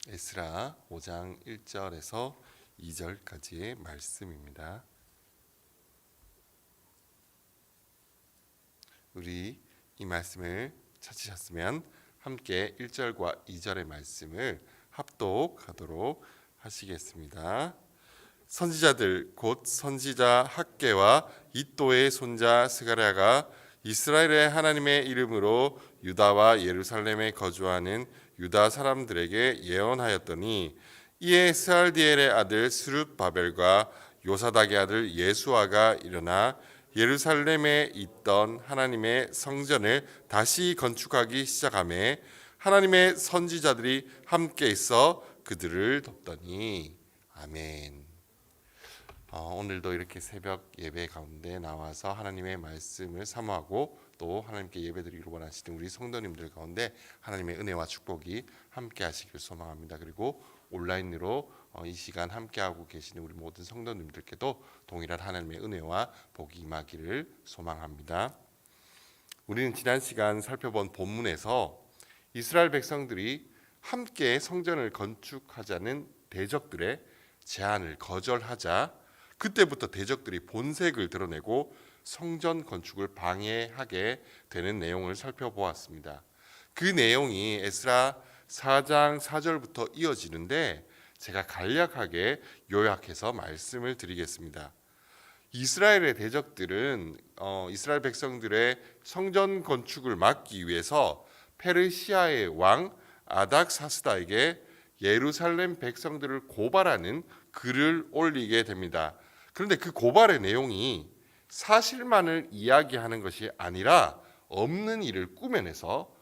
에스라 5장 1절에서 2절까지의 말씀입니다. 우리 이 말씀을 찾으셨으면 함께 1절과 2절의 말씀을 합독하도록 하시겠습니다. 선지자들 곧 선지자 학개와 이또의 손자 스가랴가 이스라엘의 하나님의 이름으로 유다와 예루살렘에 거주하는 유다 사람들에게 예언하였더니 이에 스알디엘의 아들 스룹바벨과 요사닥의 아들 예수아가 일어나 예루살렘에 있던 하나님의 성전을 다시 건축하기 시작하매 하나님의 선지자들이 함께 있어 그들을 돕더니 아멘. 오늘도 이렇게 새벽 예배 가운데 나와서 하나님의 말씀을 사모하고 또 하나님께 예배드리기를 원하시는 우리 성도님들 가운데 하나님의 은혜와 축복이 함께 하시길 소망합니다. 그리고 온라인으로 이 시간 함께하고 계시는 우리 모든 성도님들께도 동일한 하나님의 은혜와 복이 임하기를 소망합니다. 우리는 지난 시간 살펴본 본문에서 이스라엘 백성들이 함께 성전을 건축하자는 대적들의 제안을 거절하자 그때부터 대적들이 본색을 드러내고 성전 건축을 방해하게 되는 내용을 살펴보았습니다. 그 내용이 에스라 4장 4절부터 이어지는데 제가 간략하게 요약해서 말씀을 드리겠습니다. 이스라엘의 대적들은 이스라엘 백성들의 성전 건축을 막기 위해서 페르시아의 왕 아닥사스다에게 예루살렘 백성들을 고발하는 글을 올리게 됩니다. 그런데 그 고발의 내용이 사실만을 이야기하는 것이 아니라 없는 일을 꾸며내서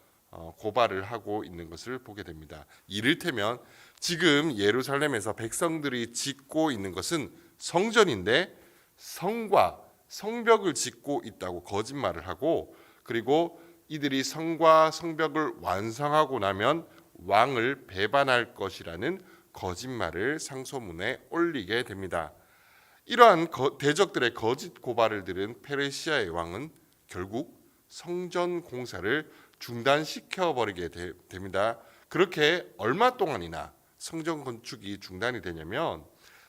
고발을 하고 있는 것을 보게 됩니다. 이를테면 지금 예루살렘에서 백성들이 짓고 있는 것은 성전인데 성과 성벽을 짓고 있다고 거짓말을 하고, 그리고 이들이 성과 성벽을 완성하고 나면 왕을 배반할 것이라는 거짓말을 상소문에 올리게 됩니다. 이러한 대적들의 거짓 고발을 들은 페르시아의 왕은 결국 성전 공사를 중단시켜 버리게 됩니다. 그렇게 얼마 동안이나 성전 건축이 중단이 되냐면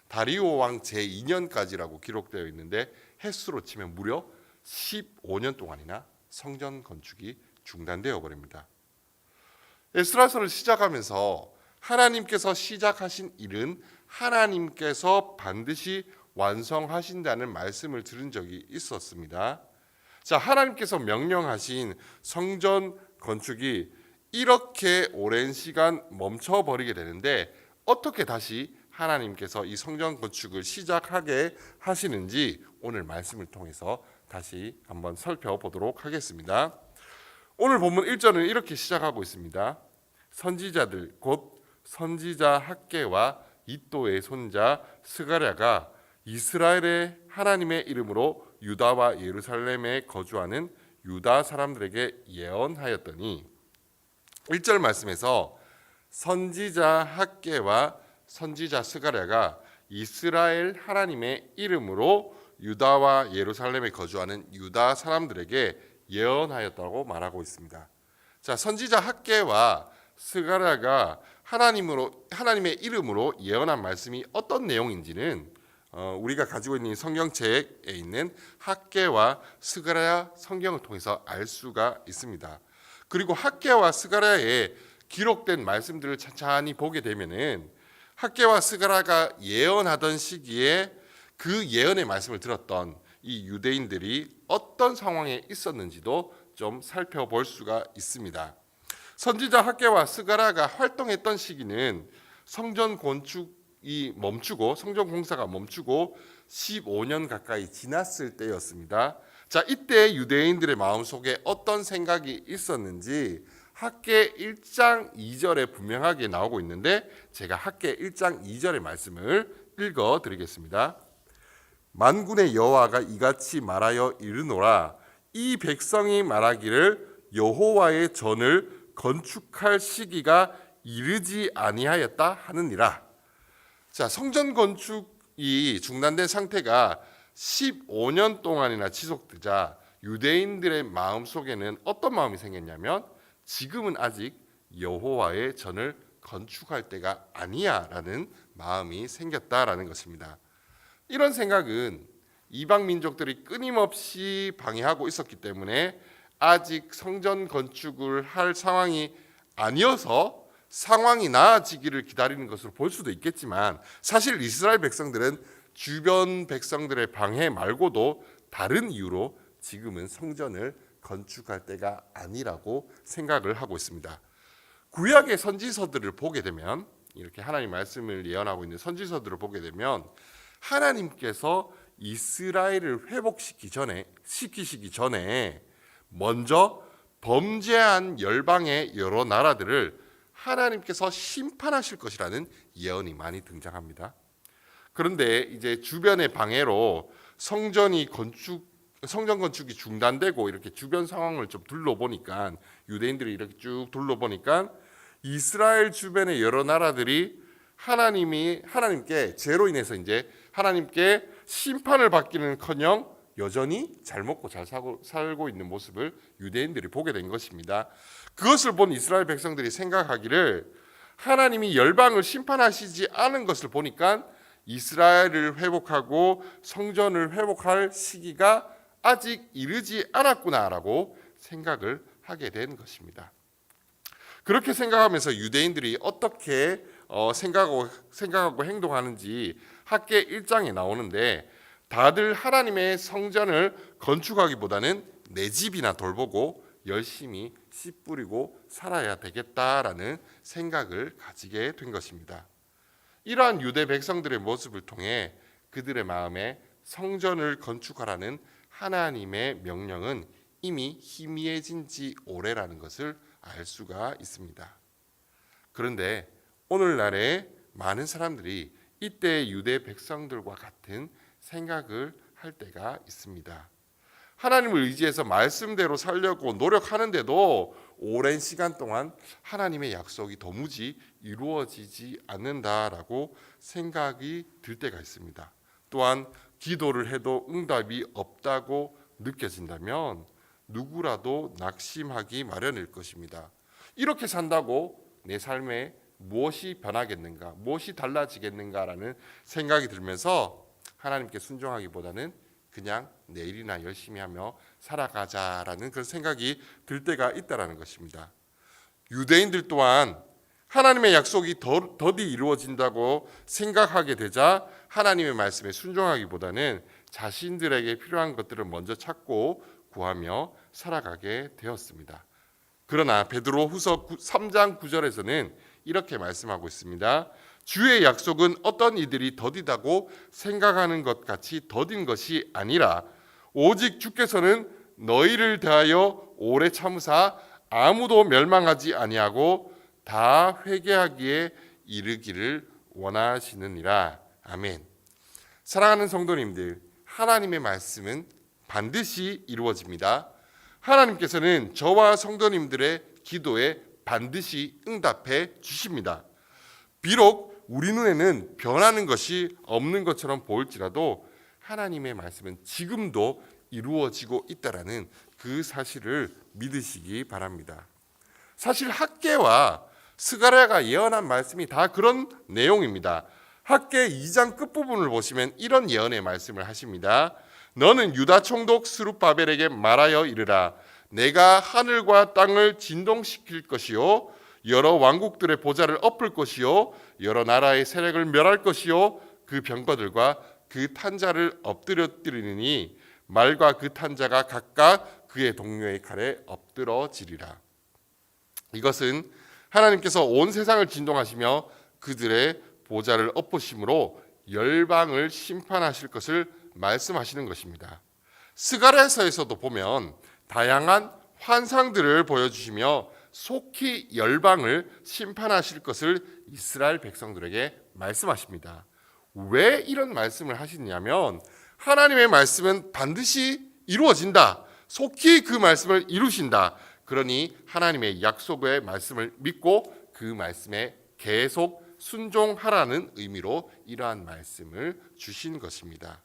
다리오 왕 제2년까지라고 기록되어 있는데 횟수로 치면 무려 15년 동안이나 성전 건축이 중단되어 버립니다. 에스라서를 시작하면서 하나님께서 시작하신 일은 하나님께서 반드시 완성하신다는 말씀을 들은 적이 있었습니다. 자, 하나님께서 명령하신 성전 건축이 이렇게 오랜 시간 멈춰버리게 되는데 어떻게 다시 하나님께서 이 성전 건축을 시작하게 하시는지 오늘 말씀을 통해서 다시 한번 살펴보도록 하겠습니다. 오늘 본문 1절은 이렇게 시작하고 있습니다. 선지자들 곧 선지자 학개와 이또의 손자 스가랴가 이스라엘의 하나님의 이름으로 유다와 예루살렘에 거주하는 유다 사람들에게 예언하였더니 1절 말씀에서 선지자 학개와 선지자 스가랴가 이스라엘 하나님의 이름으로 유다와 예루살렘에 거주하는 유다 사람들에게 예언하였다고 말하고 있습니다. 자, 선지자 학개와 스가랴가 하나님의 이름으로 예언한 말씀이 어떤 내용인지는 우리가 가지고 있는 성경책에 있는 학개와 스가랴 성경을 통해서 알 수가 있습니다. 그리고 학개와 스가랴에 기록된 말씀들을 찬찬히 보게 되면은 학개와 스가랴가 예언하던 시기에 그 예언의 말씀을 들었던 이 유대인들이 어떤 상황에 있었는지도 좀 살펴볼 수가 있습니다. 선지자 학개와 스가랴가 활동했던 시기는 성전 건축이 멈추고 성전 공사가 멈추고 15년 가까이 지났을 때였습니다. 자, 이때 유대인들의 마음속에 어떤 생각이 있었는지 학개 1장 2절에 분명하게 나오고 있는데 제가 학개 1장 2절의 말씀을 읽어 드리겠습니다. 만군의 여호와가 이같이 말하여 이르노라. 이 백성이 말하기를 여호와의 전을 건축할 시기가 이르지 아니하였다 하느니라. 자, 성전 건축이 중단된 상태가 15년 동안이나 지속되자 유대인들의 마음속에는 어떤 마음이 생겼냐면 지금은 아직 여호와의 전을 건축할 때가 아니야라는 마음이 생겼다라는 것입니다. 이런 생각은 이방 민족들이 끊임없이 방해하고 있었기 때문에 아직 성전 건축을 할 상황이 아니어서 상황이 나아지기를 기다리는 것으로 볼 수도 있겠지만, 사실 이스라엘 백성들은 주변 백성들의 방해 말고도 다른 이유로 지금은 성전을 건축할 때가 아니라고 생각을 하고 있습니다. 구약의 선지서들을 보게 되면, 이렇게 하나님 말씀을 예언하고 있는 선지서들을 보게 되면 하나님께서 이스라엘을 시키시기 전에 먼저 범죄한 열방의 여러 나라들을 하나님께서 심판하실 것이라는 예언이 많이 등장합니다. 그런데 이제 주변의 방해로 성전 건축이 중단되고 이렇게 주변 상황을 좀 둘러보니까, 유대인들이 이렇게 쭉 둘러보니까 이스라엘 주변의 여러 나라들이 하나님께 죄로 인해서 이제 하나님께 심판을 받기는커녕 여전히 잘 먹고 잘 살고 있는 모습을 유대인들이 보게 된 것입니다. 그것을 본 이스라엘 백성들이 생각하기를, 하나님이 열방을 심판하시지 않은 것을 보니까 이스라엘을 회복하고 성전을 회복할 시기가 아직 이르지 않았구나라고 생각을 하게 된 것입니다. 그렇게 생각하면서 유대인들이 어떻게 생각하고 행동하는지 학계 1장에 나오는데, 다들 하나님의 성전을 건축하기보다는 내 집이나 돌보고 열심히 씨 뿌리고 살아야 되겠다라는 생각을 가지게 된 것입니다. 이러한 유대 백성들의 모습을 통해 그들의 마음에 성전을 건축하라는 하나님의 명령은 이미 희미해진 지 오래라는 것을 알 수가 있습니다. 그런데 오늘날에 많은 사람들이 이때 유대 백성들과 같은 생각을 할 때가 있습니다. 하나님을 의지해서 말씀대로 살려고 노력하는데도 오랜 시간 동안 하나님의 약속이 도무지 이루어지지 않는다라고 생각이 들 때가 있습니다. 또한 기도를 해도 응답이 없다고 느껴진다면 누구라도 낙심하기 마련일 것입니다. 이렇게 산다고 내 삶에 무엇이 변하겠는가, 무엇이 달라지겠는가라는 생각이 들면서 하나님께 순종하기보다는 그냥 내일이나 열심히 하며 살아가자라는 그런 생각이 들 때가 있다라는 것입니다. 유대인들 또한 하나님의 약속이 더디 이루어진다고 생각하게 되자 하나님의 말씀에 순종하기보다는 자신들에게 필요한 것들을 먼저 찾고 구하며 살아가게 되었습니다. 그러나 베드로후서 3장 9절에서는 이렇게 말씀하고 있습니다. 주의 약속은 어떤 이들이 더디다고 생각하는 것 같이 더딘 것이 아니라 오직 주께서는 너희를 대하여 오래 참으사 아무도 멸망하지 아니하고 다 회개하기에 이르기를 원하시느니라. 아멘. 사랑하는 성도님들, 하나님의 말씀은 반드시 이루어집니다. 하나님께서는 저와 성도님들의 기도에 반드시 응답해 주십니다. 비록 우리 눈에는 변하는 것이 없는 것처럼 보일지라도 하나님의 말씀은 지금도 이루어지고 있다라는 그 사실을 믿으시기 바랍니다. 사실 학개와 스가랴가 예언한 말씀이 다 그런 내용입니다. 학개 2장 끝부분을 보시면 이런 예언의 말씀을 하십니다. 너는 유다 총독 스룹바벨에게 말하여 이르라. 내가 하늘과 땅을 진동시킬 것이요 여러 왕국들의 보좌를 엎을 것이요 여러 나라의 세력을 멸할 것이요 그 병거들과 그 탄자를 엎드려뜨리니 말과 그 탄자가 각각 그의 동료의 칼에 엎드러지리라. 이것은 하나님께서 온 세상을 진동하시며 그들의 보좌를 엎으심으로 열방을 심판하실 것을 말씀하시는 것입니다. 스가랴서에서도 보면 다양한 환상들을 보여주시며 속히 열방을 심판하실 것을 이스라엘 백성들에게 말씀하십니다. 왜 이런 말씀을 하시냐면 하나님의 말씀은 반드시 이루어진다. 속히 그 말씀을 이루신다. 그러니 하나님의 약속의 말씀을 믿고 그 말씀에 계속 순종하라는 의미로 이러한 말씀을 주신 것입니다.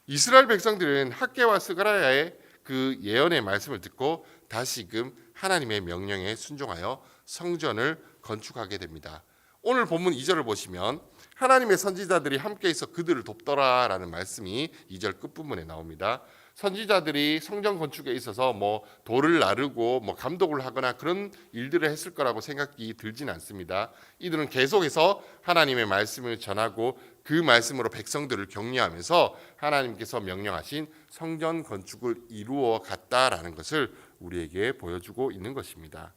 이스라엘 백성들은 학개와 스가랴의 그 예언의 말씀을 듣고 다시금 하나님의 명령에 순종하여 성전을 건축하게 됩니다. 오늘 본문 2절을 보시면 하나님의 선지자들이 함께 있어 그들을 돕더라라는 말씀이 2절 끝부분에 나옵니다. 선지자들이 성전 건축에 있어서 돌을 나르고 감독을 하거나 그런 일들을 했을 거라고 생각이 들진 않습니다. 이들은 계속해서 하나님의 말씀을 전하고 그 말씀으로 백성들을 격려하면서 하나님께서 명령하신 성전 건축을 이루어 갔다라는 것을 우리에게 보여주고 있는 것입니다.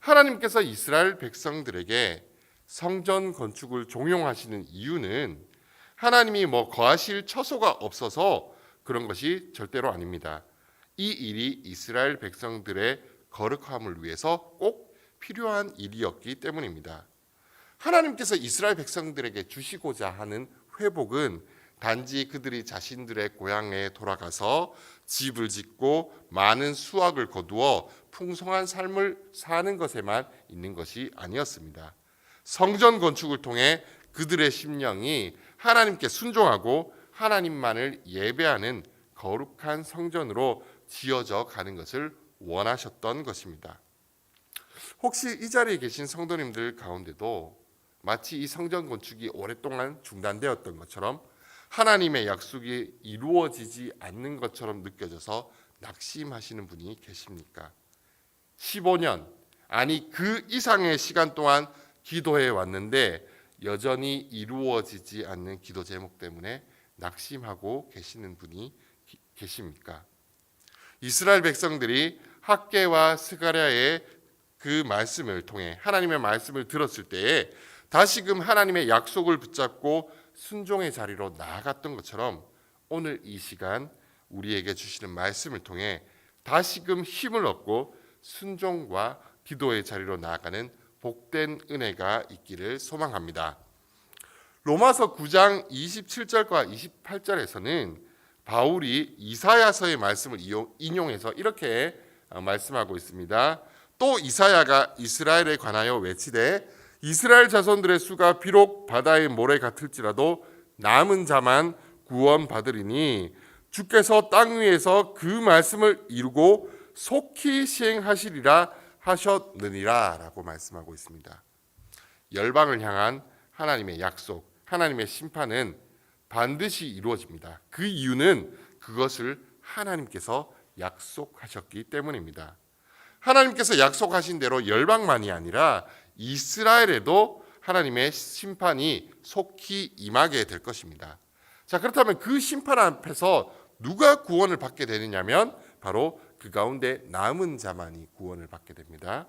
하나님께서 이스라엘 백성들에게 성전 건축을 종용하시는 이유는 하나님이 거하실 처소가 없어서 그런 것이 절대로 아닙니다. 이 일이 이스라엘 백성들의 거룩함을 위해서 꼭 필요한 일이었기 때문입니다. 하나님께서 이스라엘 백성들에게 주시고자 하는 회복은 단지 그들이 자신들의 고향에 돌아가서 집을 짓고 많은 수확을 거두어 풍성한 삶을 사는 것에만 있는 것이 아니었습니다. 성전 건축을 통해 그들의 심령이 하나님께 순종하고 하나님만을 예배하는 거룩한 성전으로 지어져 가는 것을 원하셨던 것입니다. 혹시 이 자리에 계신 성도님들 가운데도 마치 이 성전 건축이 오랫동안 중단되었던 것처럼 하나님의 약속이 이루어지지 않는 것처럼 느껴져서 낙심하시는 분이 계십니까? 15년, 아니 그 이상의 시간 동안 기도해 왔는데 여전히 이루어지지 않는 기도 제목 때문에 낙심하고 계시는 분이 계십니까? 이스라엘 백성들이 학개와 스가랴의 그 말씀을 통해 하나님의 말씀을 들었을 때에 다시금 하나님의 약속을 붙잡고 순종의 자리로 나아갔던 것처럼 오늘 이 시간 우리에게 주시는 말씀을 통해 다시금 힘을 얻고 순종과 기도의 자리로 나아가는 복된 은혜가 있기를 소망합니다. 로마서 9장 27절과 28절에서는 바울이 이사야서의 말씀을 인용해서 이렇게 말씀하고 있습니다. 또 이사야가 이스라엘에 관하여 외치되 이스라엘 자손들의 수가 비록 바다의 모래 같을지라도 남은 자만 구원받으리니 주께서 땅 위에서 그 말씀을 이루고 속히 시행하시리라 하셨느니라 라고 말씀하고 있습니다. 열방을 향한 하나님의 약속, 하나님의 심판은 반드시 이루어집니다. 그 이유는 그것을 하나님께서 약속하셨기 때문입니다. 하나님께서 약속하신 대로 열방만이 아니라 이스라엘에도 하나님의 심판이 속히 임하게 될 것입니다. 자, 그렇다면 그 심판 앞에서 누가 구원을 받게 되느냐면 바로 그 가운데 남은 자만이 구원을 받게 됩니다.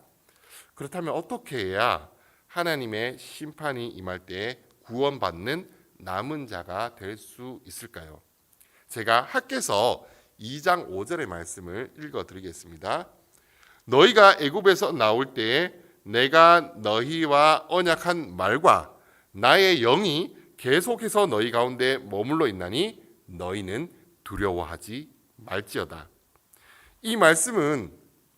그렇다면 어떻게 해야 하나님의 심판이 임할 때에 구원받는 남은 자가 될 수 있을까요? 제가 학개서 2장 5절의 말씀을 읽어드리겠습니다. 너희가 애굽에서 나올 때에 내가 너희와 언약한 말과 나의 영이 계속해서 너희 가운데 머물러 있나니 너희는 두려워하지 말지어다. 이 말씀은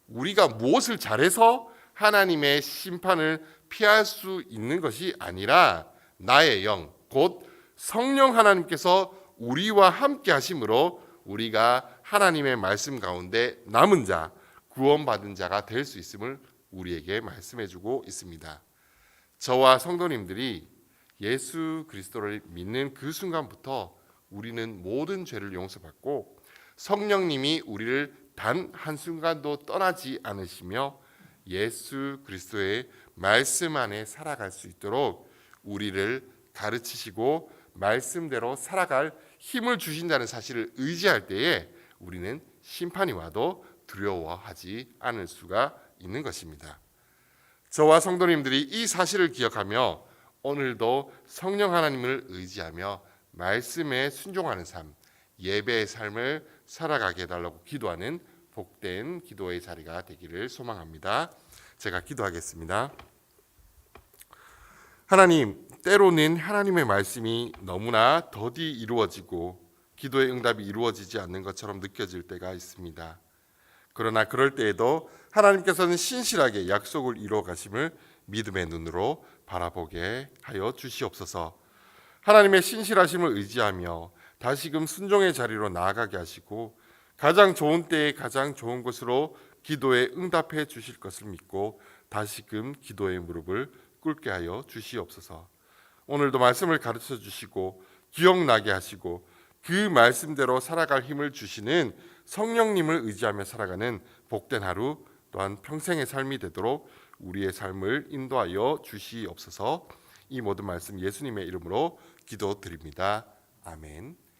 우리가 무엇을 잘해서 하나님의 심판을 피할 수 있는 것이 아니라 나의 영, 곧 성령 하나님께서 우리와 함께 하심으로 우리가 하나님의 말씀 가운데 남은 자, 구원받은 자가 될 수 있음을 우리에게 말씀해주고 있습니다. 저와 성도님들이 예수 그리스도를 믿는 그 순간부터 우리는 모든 죄를 용서받고 성령님이 우리를 단 한순간도 떠나지 않으시며 예수 그리스도의 말씀 안에 살아갈 수 있도록 우리를 가르치시고 말씀대로 살아갈 힘을 주신다는 사실을 의지할 때에 우리는 심판이 와도 두려워하지 않을 수가 있는 것입니다. 저와 성도님들이 이 사실을 기억하며 오늘도 성령 하나님을 의지하며 말씀에 순종하는 삶, 예배의 삶을 살아가게 해달라고 기도하는 복된 기도의 자리가 되기를 소망합니다. 제가 기도하겠습니다. 하나님, 때로는 하나님의 말씀이 너무나 더디 이루어지고 기도의 응답이 이루어지지 않는 것처럼 느껴질 때가 있습니다. 그러나 그럴 때에도 하나님께서는 신실하게 약속을 이루어 가심을 믿음의 눈으로 바라보게 하여 주시옵소서. 하나님의 신실하심을 의지하며 다시금 순종의 자리로 나아가게 하시고 가장 좋은 때에 가장 좋은 것으로 기도에 응답해 주실 것을 믿고 다시금 기도의 무릎을 꿇게 하여 주시옵소서. 오늘도 말씀을 가르쳐 주시고 기억나게 하시고 그 말씀대로 살아갈 힘을 주시는 성령님을 의지하며 살아가는 복된 하루 또한 평생의 삶이 되도록 우리의 삶을 인도하여 주시옵소서. 이 모든 말씀 예수님의 이름으로 기도드립니다. 아멘.